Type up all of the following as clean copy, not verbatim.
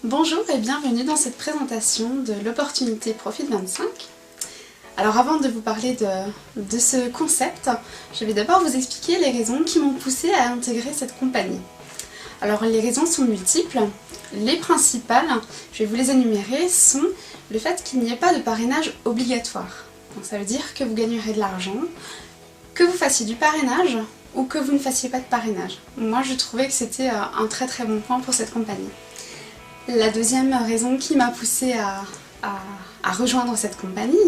Bonjour et bienvenue dans cette présentation de l'opportunité Profit 25. Alors avant de vous parler de ce concept, je vais d'abord vous expliquer les raisons qui m'ont poussé à intégrer cette compagnie. Alors les raisons sont multiples. Les principales, je vais vous les énumérer, sont le fait qu'il n'y ait pas de parrainage obligatoire. Donc ça veut dire que vous gagnerez de l'argent, que vous fassiez du parrainage ou que vous ne fassiez pas de parrainage. Moi je trouvais que c'était un très bon point pour cette compagnie. La deuxième raison qui m'a poussée à rejoindre cette compagnie,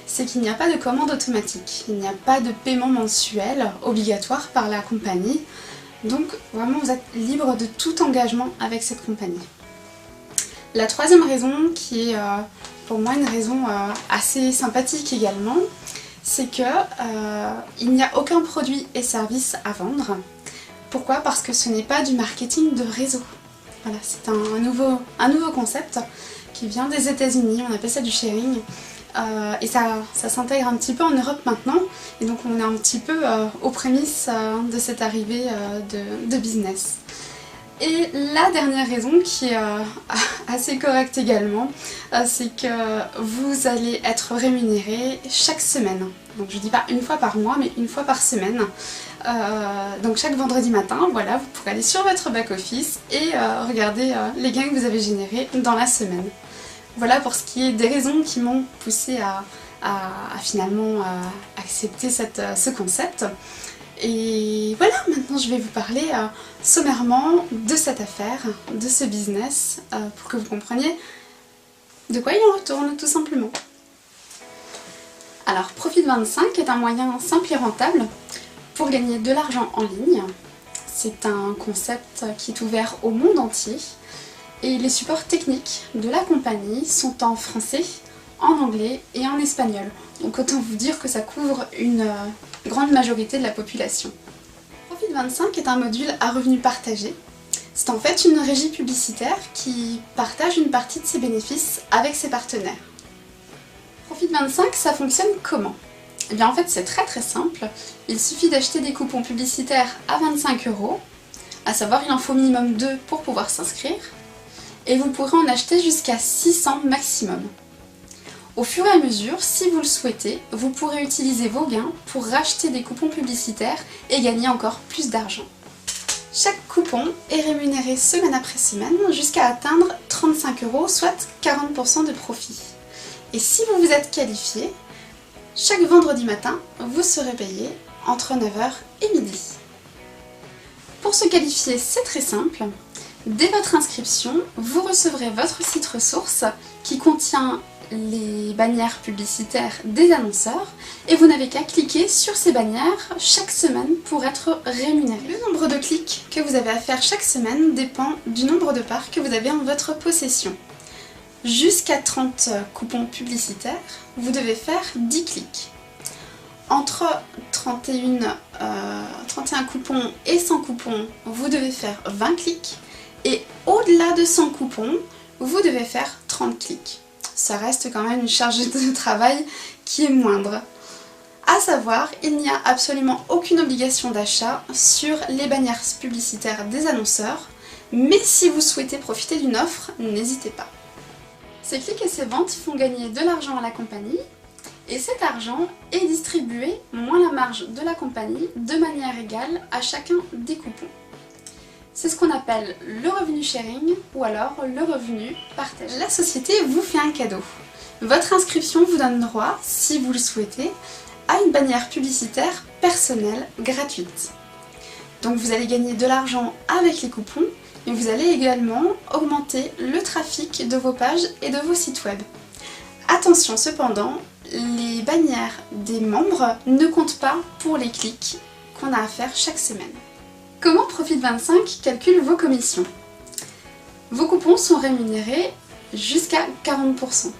c'est qu'il n'y a pas de commande automatique. Il n'y a pas de paiement mensuel obligatoire par la compagnie. Donc vraiment vous êtes libre de tout engagement avec cette compagnie. La troisième raison, qui est pour moi une raison assez sympathique également, c'est que il n'y a aucun produit et service à vendre. Pourquoi? Parce que ce n'est pas du marketing de réseau. Voilà, c'est un nouveau concept qui vient des États-Unis, on appelle ça du sharing. Et ça s'intègre un petit peu en Europe maintenant, et donc on est un petit peu aux prémices de cette arrivée de business. Et la dernière raison, qui est assez correcte également, c'est que vous allez être rémunéré chaque semaine. Donc je dis pas une fois par mois, mais une fois par semaine. Donc chaque vendredi matin, voilà, vous pourrez aller sur votre back-office et regarder les gains que vous avez générés dans la semaine. Voilà pour ce qui est des raisons qui m'ont poussé à finalement accepter ce concept. Et voilà, maintenant je vais vous parler sommairement de cette affaire, de ce business, pour que vous compreniez de quoi il en retourne tout simplement. Alors Profit 25 est un moyen simple et rentable pour gagner de l'argent en ligne. C'est un concept qui est ouvert au monde entier et les supports techniques de la compagnie sont en français, en anglais et en espagnol. Donc autant vous dire que ça couvre une grande majorité de la population. Profit 25 est un module à revenus partagés. C'est en fait une régie publicitaire qui partage une partie de ses bénéfices avec ses partenaires. Profit 25, ça fonctionne comment? Eh bien en fait c'est très simple. Il suffit d'acheter des coupons publicitaires à 25 €, à savoir il en faut minimum 2 pour pouvoir s'inscrire, et vous pourrez en acheter jusqu'à 600 maximum. Au fur et à mesure, si vous le souhaitez, vous pourrez utiliser vos gains pour racheter des coupons publicitaires et gagner encore plus d'argent. Chaque coupon est rémunéré semaine après semaine jusqu'à atteindre 35 €, soit 40% de profit. Et si vous vous êtes qualifié, chaque vendredi matin, vous serez payé entre 9 h et midi. Pour se qualifier, c'est très simple. Dès votre inscription, vous recevrez votre site ressource qui contient les bannières publicitaires des annonceurs et vous n'avez qu'à cliquer sur ces bannières chaque semaine pour être rémunéré. Le nombre de clics que vous avez à faire chaque semaine dépend du nombre de parts que vous avez en votre possession. Jusqu'à 30 coupons publicitaires, vous devez faire 10 clics. Entre 31 coupons et 100 coupons, vous devez faire 20 clics. Et au-delà de 100 coupons, vous devez faire 30 clics. Ça reste quand même une charge de travail qui est moindre. À savoir, il n'y a absolument aucune obligation d'achat sur les bannières publicitaires des annonceurs, mais si vous souhaitez profiter d'une offre, n'hésitez pas. Ces clics et ces ventes font gagner de l'argent à la compagnie, et cet argent est distribué, moins la marge de la compagnie, de manière égale à chacun des coupons. C'est ce qu'on appelle le revenu sharing ou alors le revenu partagé. La société vous fait un cadeau. Votre inscription vous donne droit, si vous le souhaitez, à une bannière publicitaire personnelle gratuite. Donc vous allez gagner de l'argent avec les coupons, mais vous allez également augmenter le trafic de vos pages et de vos sites web. Attention cependant, les bannières des membres ne comptent pas pour les clics qu'on a à faire chaque semaine. Comment Profit 25 calcule vos commissions? Vos coupons sont rémunérés jusqu'à 40%.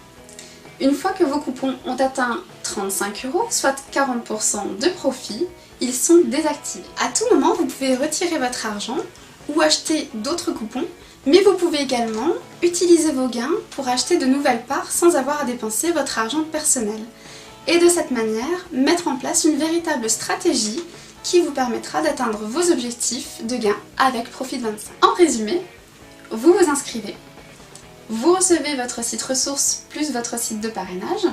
Une fois que vos coupons ont atteint 35 €, soit 40% de profit, ils sont désactivés. À tout moment, vous pouvez retirer votre argent ou acheter d'autres coupons, mais vous pouvez également utiliser vos gains pour acheter de nouvelles parts sans avoir à dépenser votre argent personnel. Et de cette manière, mettre en place une véritable stratégie qui vous permettra d'atteindre vos objectifs de gains avec Profit 25. En résumé, vous vous inscrivez, Vous recevez votre site ressources plus votre site de parrainage.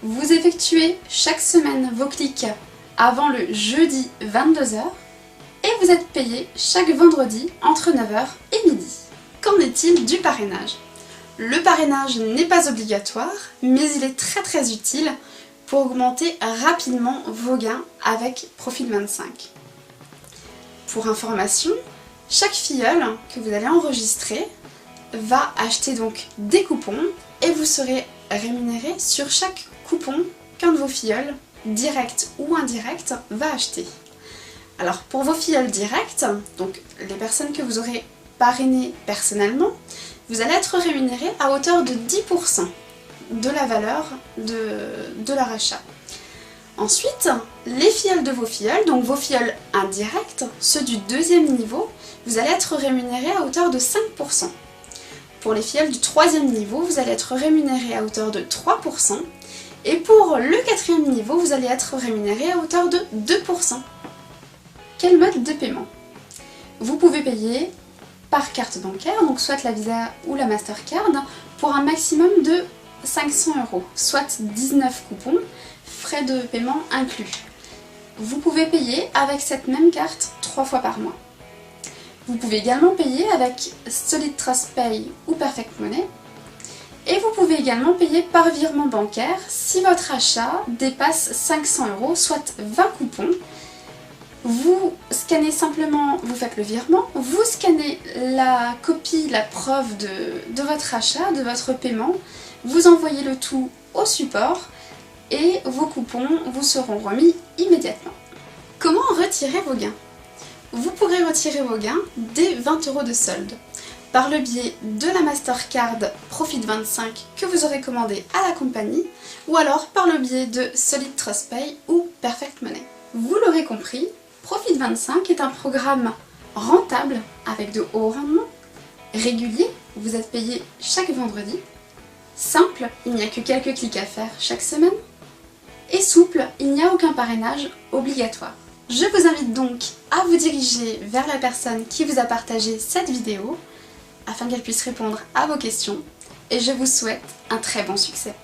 Vous effectuez chaque semaine vos clics avant le jeudi 22h et vous êtes payé chaque vendredi entre 9h et midi. Qu'en est-il du parrainage? Le parrainage n'est pas obligatoire, mais il est très utile pour augmenter rapidement vos gains avec Profit 25. Pour information, chaque filleul que vous allez enregistrer va acheter donc des coupons et vous serez rémunéré sur chaque coupon qu'un de vos filleuls, direct ou indirect, va acheter. Alors pour vos filleuls directs, donc les personnes que vous aurez parrainées personnellement, vous allez être rémunéré à hauteur de 10% de la valeur de leur achat. Ensuite, les filleuls de vos filleuls, donc vos filleuls indirects, ceux du deuxième niveau, vous allez être rémunéré à hauteur de 5%. Pour les filleuls du troisième niveau, vous allez être rémunéré à hauteur de 3%. Et pour le quatrième niveau, vous allez être rémunéré à hauteur de 2%. Quel mode de paiement? Vous pouvez payer par carte bancaire, donc soit la Visa ou la Mastercard, pour un maximum de 500 €, soit 19 coupons, frais de paiement inclus. Vous pouvez payer avec cette même carte 3 fois par mois. Vous pouvez également payer avec Solid Trust Pay ou Perfect Money. Et vous pouvez également payer par virement bancaire si votre achat dépasse 500 €, soit 20 coupons. Vous scannez simplement, vous faites le virement, vous scannez la copie, la preuve de votre achat, de votre paiement, vous envoyez le tout au support et vos coupons vous seront remis immédiatement. Comment retirer vos gains? Vous pourrez retirer vos gains dès 20 € de solde par le biais de la Mastercard Profit 25 que vous aurez commandé à la compagnie ou alors par le biais de Solid Trust Pay ou Perfect Money. Vous l'aurez compris, Profit 25 est un programme rentable avec de hauts rendements, régulier, vous êtes payé chaque vendredi, simple, il n'y a que quelques clics à faire chaque semaine, et souple, il n'y a aucun parrainage obligatoire. Je vous invite donc à vous diriger vers la personne qui vous a partagé cette vidéo afin qu'elle puisse répondre à vos questions et je vous souhaite un très bon succès.